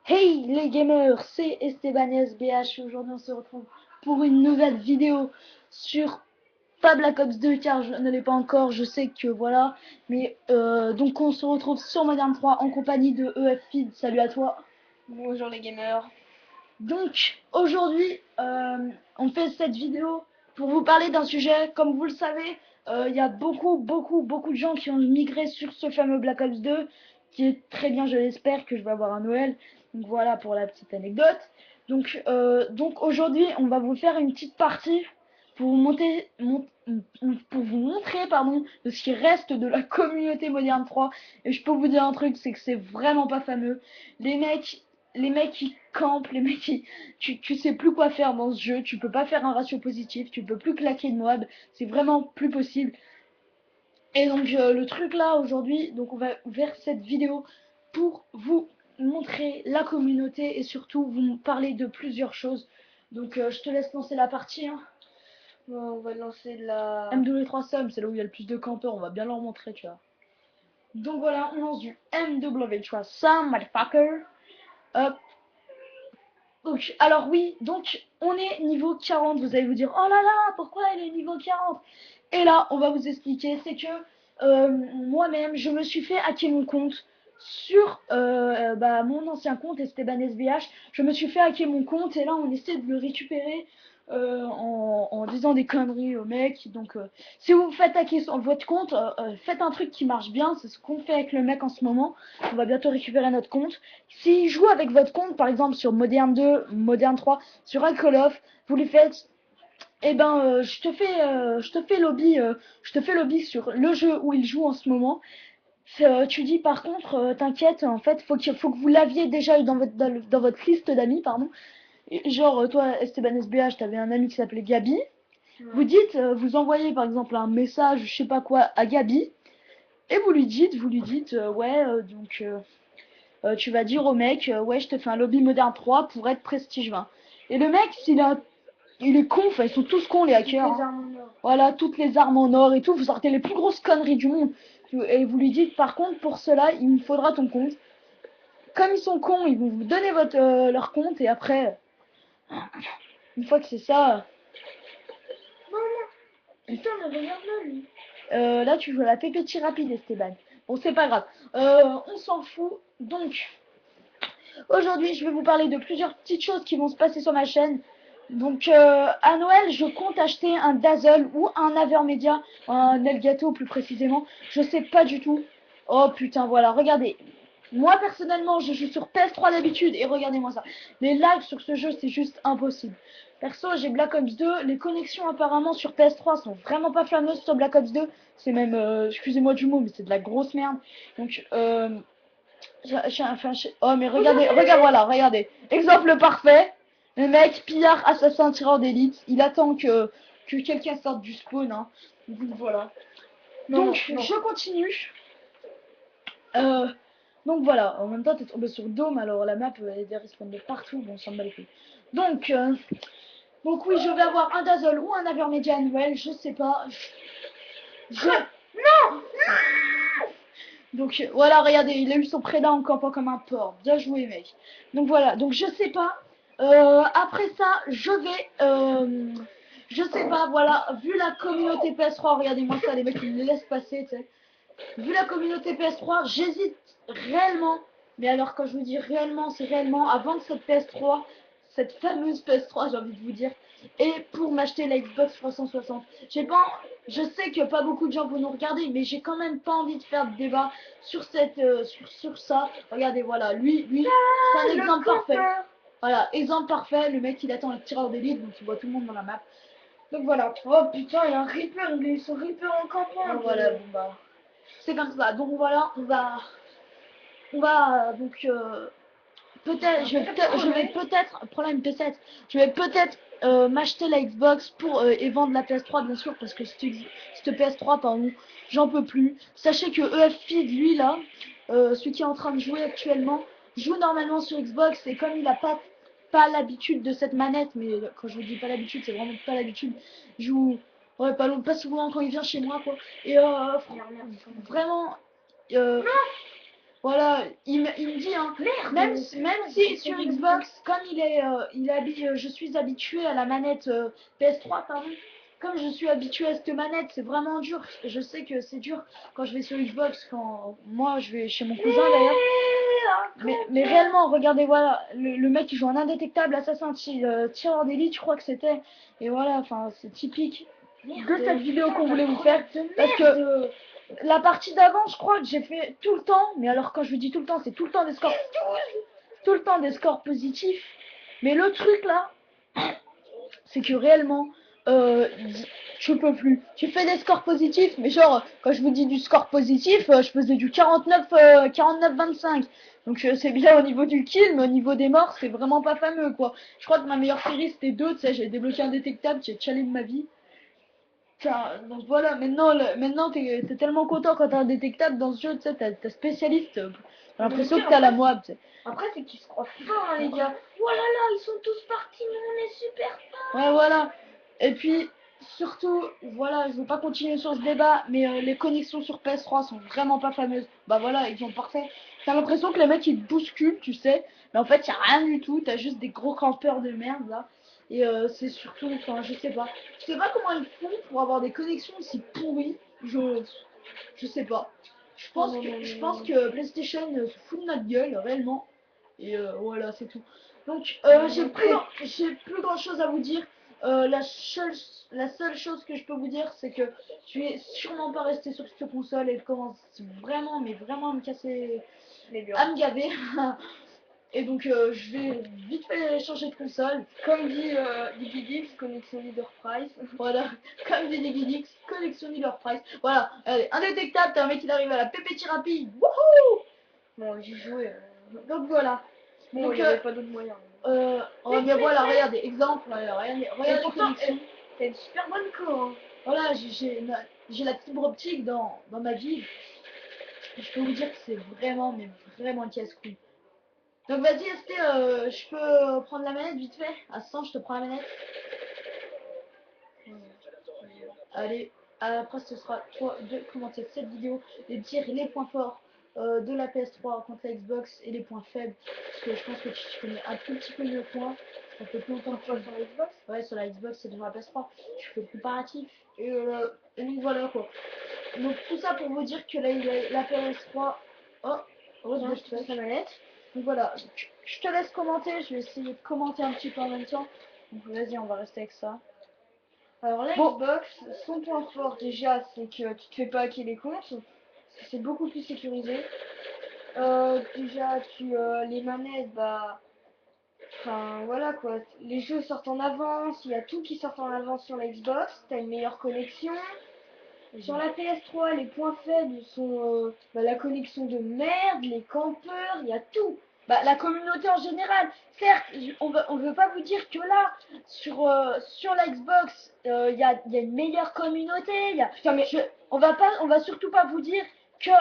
Hey les gamers, c'est Esteban SBH. Aujourd'hui on se retrouve pour une nouvelle vidéo sur pas Black Ops 2 car je ne l'ai pas encore, je sais que voilà. Mais donc on se retrouve sur Modern 3 en compagnie de EFFeed. Salut à toi. Bonjour les gamers. Donc aujourd'hui on fait cette vidéo pour vous parler d'un sujet. Comme vous le savez, il y a beaucoup de gens qui ont migré sur ce fameux Black Ops 2 qui est très bien, je l'espère, que je vais avoir à Noël. Donc voilà pour la petite anecdote. Donc aujourd'hui on va vous faire une petite partie pour pour vous montrer de ce qui reste de la communauté Modern 3. Et je peux vous dire un truc, c'est que c'est vraiment pas fameux. Les mecs les mecs qui campent, les mecs qui... Tu sais plus quoi faire dans ce jeu, tu peux pas faire un ratio positif, tu peux plus claquer de mobs, c'est vraiment plus possible. Et donc le truc là aujourd'hui, donc on va vers cette vidéo pour vous montrer la communauté et surtout vous parler de plusieurs choses. Donc je te laisse lancer la partie. Hein. On va lancer la... MW3 Sum, c'est là où il y a le plus de campeurs, on va bien leur montrer, tu vois. Donc voilà, on lance du MW3 Sum, motherfucker. Hop. Donc, alors oui, donc on est niveau 40. Vous allez vous dire, oh là là, pourquoi elle est niveau 40? Et là, on va vous expliquer, c'est que moi-même, je me suis fait hacker mon compte sur mon ancien compte Esteban SVH. Je me suis fait hacker mon compte et là, on essaie de le récupérer en disant des conneries au mec. Donc, si vous vous faites hacker sur votre compte, faites un truc qui marche bien. C'est ce qu'on fait avec le mec en ce moment. On va bientôt récupérer notre compte. S'il joue avec votre compte, par exemple sur Modern 2, Modern 3, sur un Call of, vous lui faites eh ben je te fais lobby sur le jeu où il joue en ce moment. Tu dis par contre t'inquiète, en fait faut que vous l'aviez déjà eu dans votre liste d'amis, pardon. Et genre toi Esteban SBH, t'avais un ami qui s'appelait Gabi. Vous dites vous envoyez par exemple un message je sais pas quoi à Gabi et vous lui dites ouais tu vas dire au mec ouais je te fais un lobby moderne 3 pour être prestige 20. Et le mec il est con, enfin ils sont tous cons les hackers. Les Hein. armes en or. Voilà, toutes les armes en or et tout, vous sortez les plus grosses conneries du monde. Et vous lui dites par contre pour cela il me faudra ton compte. Comme ils sont cons, ils vont vous donner leur compte et après, une fois que c'est ça, Voilà. Putain, mais regarde là, lui. là tu joues à la PPT rapide Esteban. Bon c'est pas grave, on s'en fout. Donc aujourd'hui je vais vous parler de plusieurs petites choses qui vont se passer sur ma chaîne. Donc à Noël je compte acheter un Dazzle ou un Avermedia, un Elgato plus précisément, je sais pas du tout. Oh putain voilà, regardez, moi personnellement je joue sur PS3 d'habitude et regardez-moi ça, les lags sur ce jeu c'est juste impossible. Perso j'ai Black Ops 2, les connexions apparemment sur PS3 sont vraiment pas fameuses sur Black Ops 2, c'est même, excusez-moi du mot mais c'est de la grosse merde. Donc oh mais regardez, regarde voilà, regardez, exemple parfait. Le mec, pillard, assassin, tireur d'élite, il attend que quelqu'un sorte du spawn. Hein. Donc voilà. Non, Donc non. je continue. Euh, donc voilà, en même temps t'es tombé sur Dome, alors la map elle respawn de partout, bon on s'en bat les couilles. Donc, donc oui, je vais avoir un Dazzle ou un Avermedia annuel, je sais pas. Je... Non. Donc voilà, regardez, il a eu son prédat en campant comme un porc. Bien joué, mec. Donc voilà, donc je sais pas. Après ça, je sais pas, voilà, vu la communauté PS3, regardez-moi ça, les mecs ils me laissent passer, tu sais. Vu la communauté PS3, j'hésite réellement. Mais alors quand je vous dis réellement, c'est réellement à vendre cette PS3, cette fameuse PS3, j'ai envie de vous dire, et pour m'acheter la Xbox 360. J'ai pas, je sais que pas beaucoup de gens vont nous regarder, mais j'ai quand même pas envie de faire de débat sur sur ça. Regardez, voilà, lui, c'est un exemple parfait. Voilà, exemple parfait. Le mec, il attend le tireur d'élite, donc il voit tout le monde dans la map. Donc voilà. Oh putain, il y a un Reaper, il est son Reaper en campement. Donc, voilà, bon bah, c'est comme ça. Donc voilà, on va donc peut-être, je vais peut-être prendre une PS7. Je vais peut-être m'acheter la Xbox pour et vendre la PS3 bien sûr parce que cette PS3 pardon, j'en peux plus. Sachez que EFFeed lui là, celui qui est en train de jouer actuellement, joue normalement sur Xbox et comme il a pas l'habitude de cette manette, mais quand je vous dis pas l'habitude, c'est vraiment pas l'habitude. Il joue ouais, pas souvent quand il vient chez moi quoi. Et vraiment Voilà, il me dit, hein, Merde. même si sur Xbox, comme je suis habitué à la manette PS3, pardon, comme je suis habitué à cette manette, c'est vraiment dur. Je sais que c'est dur quand je vais sur Xbox, quand moi je vais chez mon cousin d'ailleurs. Mais réellement, regardez, voilà, le mec qui joue un indétectable assassin tireur d'élite, je crois que c'était. Et voilà, enfin, c'est typique de cette vidéo qu'on voulait vous faire. Parce que la partie d'avant, je crois que j'ai fait tout le temps. Mais alors, quand je vous dis tout le temps, c'est tout le temps des scores. Tout le temps des scores positifs. Mais le truc là, c'est que réellement, je peux plus. Tu fais des scores positifs, mais genre, quand je vous dis du score positif, je faisais du 49-25. Donc c'est bien au niveau du kill, mais au niveau des morts, c'est vraiment pas fameux, quoi. Je crois que ma meilleure série, c'était 2, tu sais, j'ai débloqué indétectable, j'ai challenge ma vie. Tiens, donc voilà, maintenant t'es tellement content quand t'as indétectable dans ce jeu, tu sais, t'as spécialiste, t'as l'impression que t'as la moab, tu sais. Après, c'est qu'ils se croient forts, hein, les gars. Voilà, là, ils sont tous partis, mais on est super forts. Ouais, voilà. Et puis, surtout, voilà, je veux pas continuer sur ce débat, mais les connexions sur PS3 sont vraiment pas fameuses. Bah voilà, ils sont parfaits. T'as l'impression que les mecs ils te bousculent, tu sais, mais en fait, y a rien du tout. T'as juste des gros campeurs de merde là. Et c'est surtout, enfin, je sais pas comment ils font pour avoir des connexions aussi pourries. Je sais pas. Je pense que PlayStation se fout de notre gueule réellement. Et voilà, c'est tout. Donc, j'ai plus grand chose à vous dire. La seule chose que je peux vous dire, c'est que je vais sûrement pas rester sur cette console et commence vraiment, mais vraiment à me casser, à me gaver. Et donc, je vais vite fait changer de console. Comme dit Digidix, connexion leader price. Voilà, comme dit Digidix, connexion leader price. Voilà, allez, indétectable, t'as un mec qui arrive à la pépé thérapie. Wouhou! Bon, j'y jouais. Donc voilà. Bon, Donc, il n'y avait pas d'autre moyen. oh, mais voilà, regardez, exemple, regardez les connexions. C'est une super bonne co, hein. Voilà, j'ai la fibre optique dans ma ville. Je peux vous dire que c'est vraiment, mais vraiment casse-couille. Donc vas-y, ST, je peux prendre la manette vite fait. À 100, je te prends la manette. Allez, après ce sera toi de commenter cette vidéo et dire les points forts de la PS3 contre la Xbox et les points faibles. Parce que je pense que tu connais un tout petit peu mieux que moi. Ça fait plus longtemps que tu Sur la Xbox. Ouais, sur la Xbox, c'est devant la PS3. Tu fais le comparatif. Et donc voilà quoi. Donc tout ça pour vous dire que la PS3. Oh, Tiens, je te passe la manette. donc voilà, je te laisse commenter. Je vais essayer de commenter un petit peu en même temps. Donc vas-y, on va rester avec ça. Alors la Bon. Xbox, son point fort déjà, c'est que tu te fais pas hacker les comptes, parce que c'est beaucoup plus sécurisé. Déjà, les manettes, bah, enfin voilà quoi, les jeux sortent en avance, il y a tout qui sort en avance sur la Xbox, t'as une meilleure connexion. Sur la PS3, les points faibles sont bah, la connexion de merde, les campeurs, il y a tout. Bah, la communauté en général, certes, on veut pas vous dire que là, sur la Xbox, il y a une meilleure communauté. Putain, mais On va surtout pas vous dire que,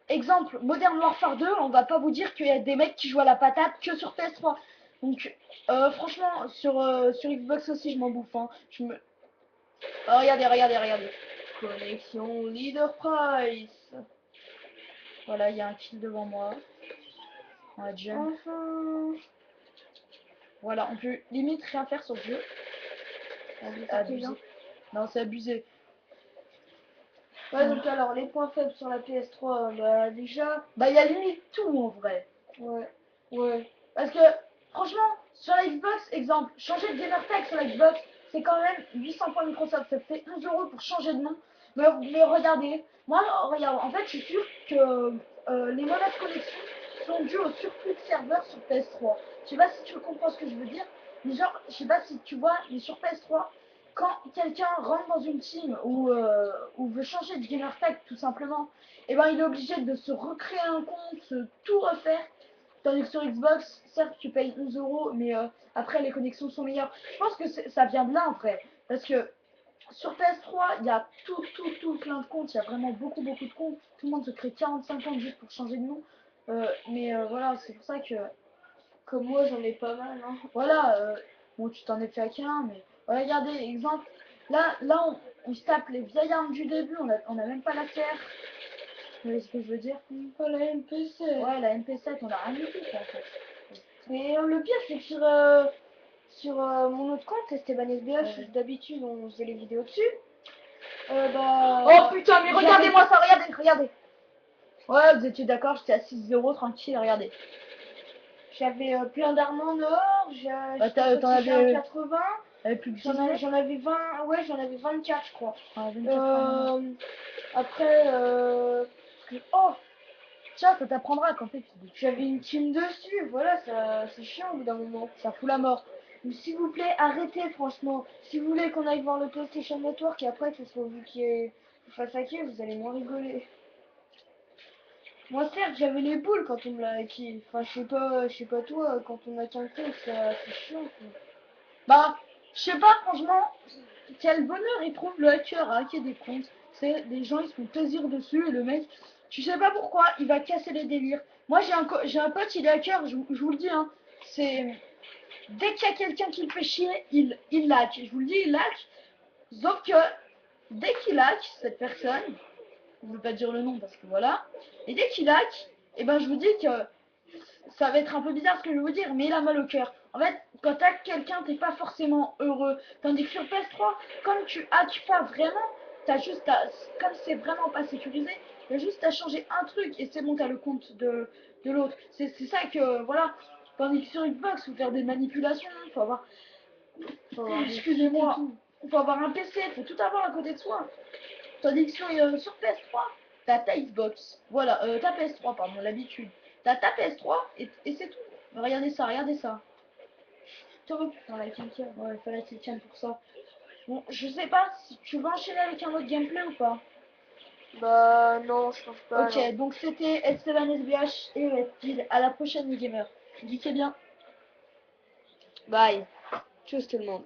exemple, Modern Warfare 2, on va pas vous dire qu'il y a des mecs qui jouent à la patate que sur PS3. Donc, franchement, sur Xbox aussi, je m'en bouffe. Hein. Oh, regardez. connexion leader price. Voilà, il y a un kill devant moi. On va jump. Enfin. Voilà, on peut limite rien faire sur ce jeu. Abusé. Non, c'est abusé. Ouais, donc alors, les points faibles sur la PS3, bah déjà, Bah, il y a limite tout en vrai. ouais. Parce que, franchement, sur la Xbox, exemple, changer de gamer tag sur la Xbox, c'est quand même 800 points Microsoft. Ça fait 11 € pour changer de nom. Mais regardez, moi, regarde, en fait, je suis sûr que les mauvaises connexions sont dues au surplus de serveurs sur PS3. Je sais pas si tu comprends ce que je veux dire, mais genre, je sais pas si tu vois, mais sur PS3, quand quelqu'un rentre dans une team ou veut changer de gamer tag tout simplement, et ben il est obligé de se recréer un compte, tout refaire. Tandis que sur Xbox, certes, tu payes 11 €, mais après, les connexions sont meilleures. Je pense que ça vient de là, en vrai. Parce que sur PS3, il y a tout plein de comptes. Il y a vraiment beaucoup de comptes. Tout le monde se crée 45 comptes juste pour changer de nom. Mais voilà, c'est pour ça que... Comme moi, j'en ai pas mal, hein. Voilà, bon, tu t'en es fait hacker un, mais... Regardez, exemple, là on se tape les vieilles armes du début. On a même pas la terre. Vous voyez ce que je veux dire? Pas la MP7. Ouais, la MP7, on a rien du tout, quoi, en fait. Mais le pire, c'est que sur mon autre compte, Esteban SBH, Ouais. d'habitude, on faisait les vidéos dessus. Oh putain, mais j'avais- regardez-moi ça, regardez, regardez. Ouais, vous étiez d'accord, j'étais à 6-0, tranquille, regardez. J'avais plein d'armes en or, Bah, t'en j'étais avais- à 80, Avec plus de 10 j'en avais 20, ouais, j'en avais 24, je crois. Ah, 24 Après, oh, tiens, ça t'apprendra quand t'es j'avais une team dessus, voilà, ça, c'est chiant au bout d'un moment. ça fout la mort. Mais s'il vous plaît, arrêtez, franchement. Si vous voulez qu'on aille voir le PlayStation Network et après que ce soit vous qui vous fasse hacker, vous allez moins rigoler. Moi, certes, j'avais les boules quand on me l'a hacké. Enfin, je sais pas toi, quand on a qu'un compte, c'est chiant, quoi. Bah, je sais pas, franchement, quel bonheur ils trouvent le hacker à hacker des comptes. C'est des gens, ils se font plaisir dessus et le mec, tu sais pas pourquoi, il va casser les délires. Moi, j'ai un pote, il est hacker, je vous le dis, hein. C'est. Dès qu'il y a quelqu'un qui le fait chier, il hack. Je vous le dis, il hack. Sauf que, dès qu'il hack, cette personne, je ne veux pas dire le nom parce que voilà, et dès qu'il hack, et ben je vous dis que ça va être un peu bizarre ce que je vais vous dire, mais il a mal au cœur. En fait, quand tu hackes quelqu'un, t'es pas forcément heureux. Tandis que sur PS3, comme tu hackes pas vraiment, t'as juste à, comme c'est vraiment pas sécurisé, t'as juste à changer un truc et c'est bon, t'as le compte de l'autre. C'est ça que, voilà. Tandis que sur Xbox, faut faire des manipulations, faut avoir excusez-moi, faut avoir un PC, faut tout avoir à côté de soi. Tandis que sur PS3, t'as ta Xbox, voilà, ta PS3, pardon, l'habitude. T'as ta PS3 et c'est tout. Regardez ça, regardez ça. T'aurais pu faire la quelqu'un. Ouais, il fallait qu'il tienne pour ça. Bon, je sais pas si tu veux enchaîner avec un autre gameplay ou pas. Bah, non, je pense pas, non. Ok, donc c'était Esteban SBH et Westfield. À la prochaine, les gamers. Geekez bien. Bye. Tchuss tout le monde.